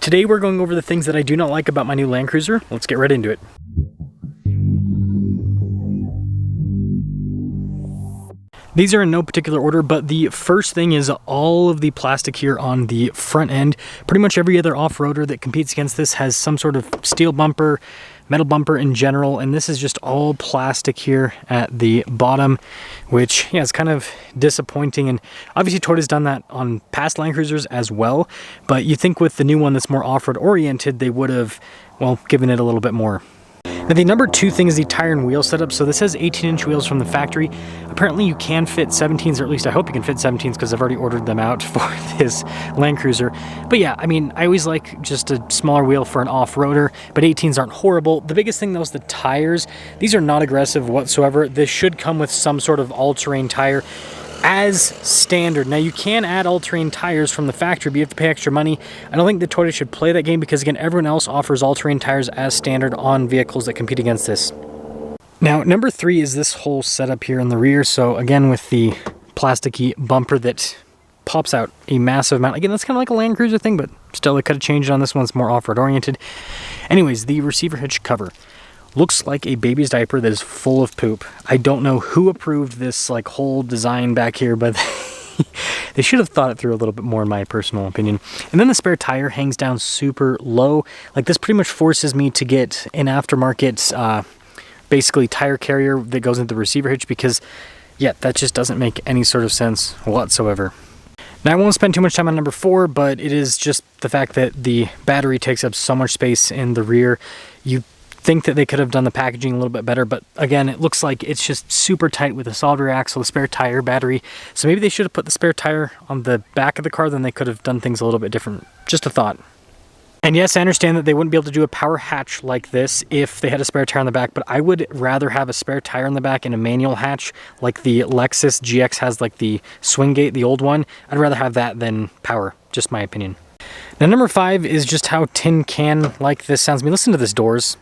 Today we're going over the things that I do not like about my new Land Cruiser. Let's get right into it. These are in no particular order, but the first thing is all of the plastic here on the front end. Pretty much every other off-roader that competes against this has some sort of steel bumper, metal bumper in general, and this is just all plastic here at the bottom, which, yeah, is kind of disappointing. And obviously Toyota's done that on past Land Cruisers as well, but you think with the new one that's more off-road oriented, they would have, well, given it a little bit more. Now the number two thing is the tire and wheel setup. So this has 18-inch wheels from the factory. Apparently you can fit 17s, or at least I hope you can fit 17s because I've already ordered them out for this Land Cruiser. But yeah, I mean, I always like just a smaller wheel for an off-roader, but 18s aren't horrible. The biggest thing though is the tires. These are not aggressive whatsoever. This should come with some sort of all-terrain tire as standard. Now you can add all-terrain tires from the factory, but you have to pay extra money. I don't think the Toyota should play that game because, again, everyone else offers all-terrain tires as standard on vehicles that compete against this. Now number three is this whole setup here in the rear. So again, with the plasticky bumper that pops out a massive amount. Again, that's kind of like a Land Cruiser thing, but still I could have changed it on this one. It's more off-road oriented. Anyways, the receiver hitch cover looks like a baby's diaper that is full of poop. I don't know who approved this like whole design back here, but they should have thought it through a little bit more in my personal opinion. And then the spare tire hangs down super low. Like this pretty much forces me to get an aftermarket basically tire carrier that goes into the receiver hitch because, yeah, that just doesn't make any sort of sense whatsoever. Now I won't spend too much time on number four, but it is just the fact that the battery takes up so much space in the rear. You think that they could have done the packaging a little bit better, but again, it looks like it's just super tight with a solid rear axle, the spare tire, battery. So maybe they should have put the spare tire on the back of the car, then they could have done things a little bit different. Just a thought. And yes, I understand that they wouldn't be able to do a power hatch like this if they had a spare tire on the back, but I would rather have a spare tire on the back and a manual hatch like the Lexus GX has, like the swing gate, the old one. I'd rather have that than power, just my opinion. Now number five is just how tin can like this sounds. I mean, listen to this doors.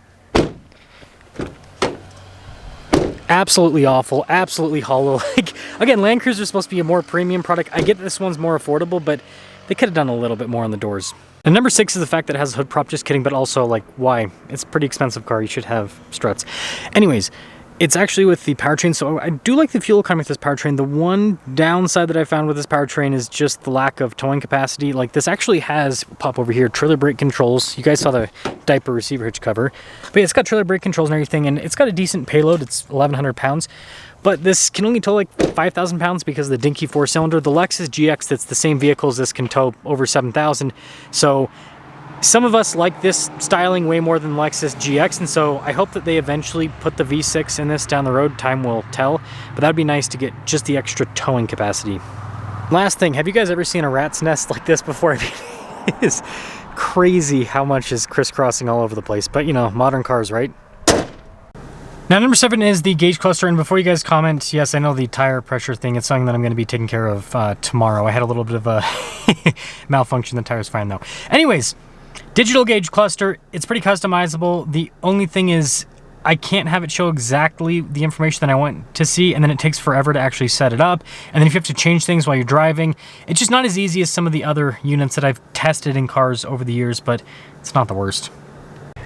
Absolutely awful, absolutely hollow. Like, again, Land Cruiser is supposed to be a more premium product. I get that this one's more affordable, but they could have done a little bit more on the doors. And number six is the fact that it has a hood prop. Just kidding, but also, like, why? It's a pretty expensive car. You should have struts. Anyways, it's actually with the powertrain, so I do like the fuel economy with this powertrain. The one downside that I found with this powertrain is just the lack of towing capacity. Like, this actually has, pop over here, trailer brake controls. You guys saw the diaper receiver hitch cover. But yeah, it's got trailer brake controls and everything, and it's got a decent payload. It's 1,100 pounds. But this can only tow like 5,000 pounds because of the dinky four-cylinder. The Lexus GX that's the same vehicle as this can tow over 7,000. So some of us like this styling way more than Lexus GX, and so I hope that they eventually put the V6 in this down the road. Time will tell, but that'd be nice to get just the extra towing capacity. Last thing, have you guys ever seen a rat's nest like this before? I mean, it is crazy how much is crisscrossing all over the place, but you know, modern cars, right? Now number seven is the gauge cluster, and before you guys comment, yes, I know the tire pressure thing, it's something that I'm going to be taking care of tomorrow. I had a little bit of a malfunction. The tire's fine though. Anyways, digital gauge cluster, it's pretty customizable. The only thing is I can't have it show exactly the information that I want to see, and then it takes forever to actually set it up. And then if you have to change things while you're driving, it's just not as easy as some of the other units that I've tested in cars over the years, but it's not the worst.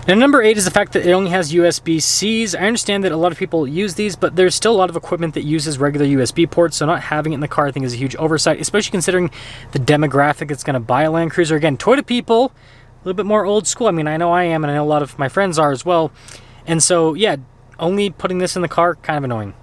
Now number eight is the fact that it only has USB-Cs. I understand that a lot of people use these, but there's still a lot of equipment that uses regular USB ports, so not having it in the car I think is a huge oversight, especially considering the demographic that's going to buy a Land Cruiser. Again, Toyota people, a little bit more old school. I mean, I know I am, and I know a lot of my friends are as well. And so, yeah, only putting this in the car, kind of annoying.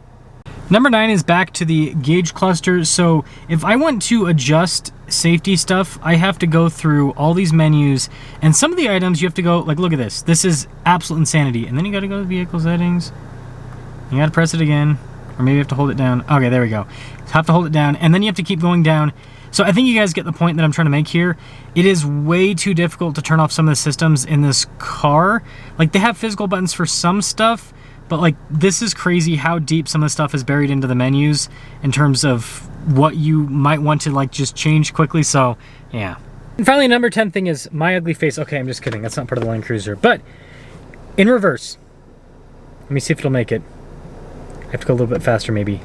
Number nine is back to the gauge cluster. So if I want to adjust safety stuff, I have to go through all these menus, and some of the items you have to go, like, look at this. This is absolute insanity. And then you got to go to vehicle settings. You got to press it again, or maybe you have to hold it down. Okay, there we go. You have to hold it down, and then you have to keep going down. So I think you guys get the point that I'm trying to make here. It is way too difficult to turn off some of the systems in this car. Like, they have physical buttons for some stuff, but like, this is crazy how deep some of the stuff is buried into the menus in terms of what you might want to like just change quickly. So yeah. And finally, number 10 thing is my ugly face. Okay, I'm just kidding. That's not part of the Land Cruiser, but in reverse. Let me see if it'll make it. I have to go a little bit faster maybe.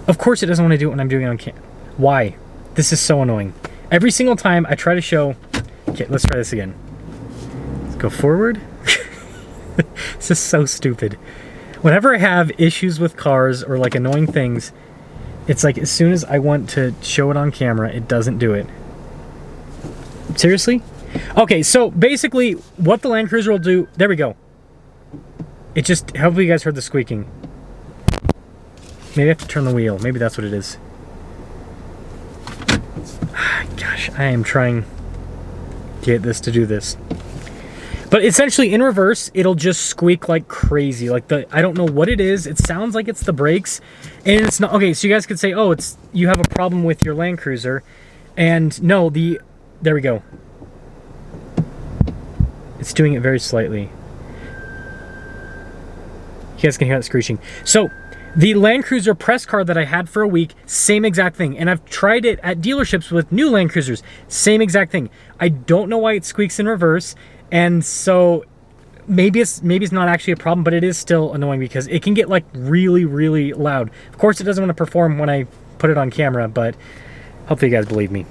Of course it doesn't want to do it when I'm doing it on camera. Why? This is so annoying. Every single time I try to show Okay, let's try this again. Let's go forward. This is so stupid. Whenever I have issues with cars or like annoying things, it's like as soon as I want to show it on camera, it doesn't do it. Seriously? Okay, so basically what the Land Cruiser will do, there we go. It just, hopefully you guys heard the squeaking. Maybe I have to turn the wheel. Maybe that's what it is. Gosh, I am trying to get this to do this. But essentially, in reverse, it'll just squeak like crazy. Like I don't know what it is. It sounds like it's the brakes, and it's not. Okay, so you guys could say, oh, you have a problem with your Land Cruiser, and no, there we go. It's doing it very slightly. You guys can hear that screeching. So the Land Cruiser press car that I had for a week, same exact thing. And I've tried it at dealerships with new Land Cruisers, same exact thing. I don't know why it squeaks in reverse. And so maybe it's not actually a problem, but it is still annoying because it can get like really, really loud. Of course, it doesn't want to perform when I put it on camera, but hopefully you guys believe me.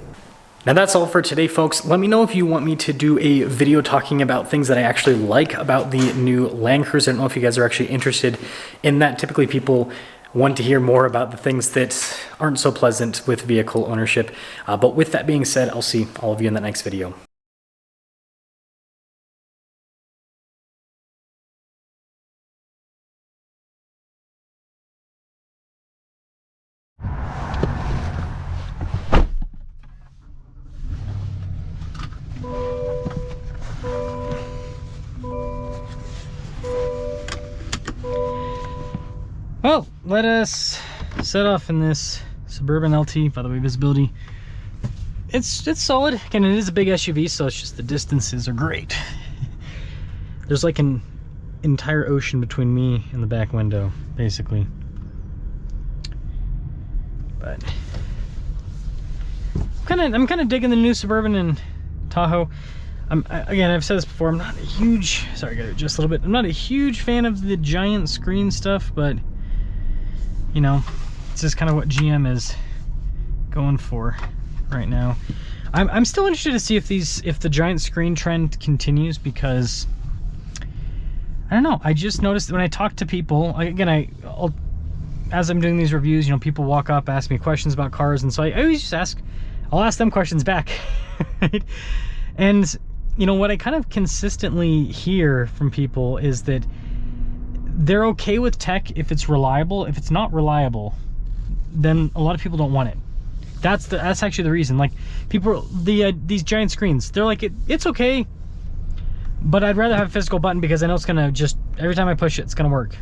Now that's all for today, folks. Let me know if you want me to do a video talking about things that I actually like about the new Land Cruiser. I don't know if you guys are actually interested in that. Typically people want to hear more about the things that aren't so pleasant with vehicle ownership. But with that being said, I'll see all of you in that next video. Well, let us set off in this Suburban LT. By the way, visibility, it's solid. Again, it is a big SUV, so it's just the distances are great. There's like an entire ocean between me and the back window, basically. But I'm kind of digging the new Suburban and Tahoe. Again, I've said this before, I'm not a huge, sorry, I gotta adjust a little bit. I'm not a huge fan of the giant screen stuff, but you know, it's just kind of what GM is going for right now. I'm still interested to see if the giant screen trend continues, because I don't know, I just noticed when I talk to people, again, as I'm doing these reviews, you know, people walk up, ask me questions about cars, and so I always just I'll ask them questions back. Right? And you know what I kind of consistently hear from people is that they're okay with tech if it's reliable. If it's not reliable, then a lot of people don't want it. That's actually the reason. Like people, these giant screens, they're like, it's okay, but I'd rather have a physical button because I know it's gonna just, every time I push it, it's gonna work.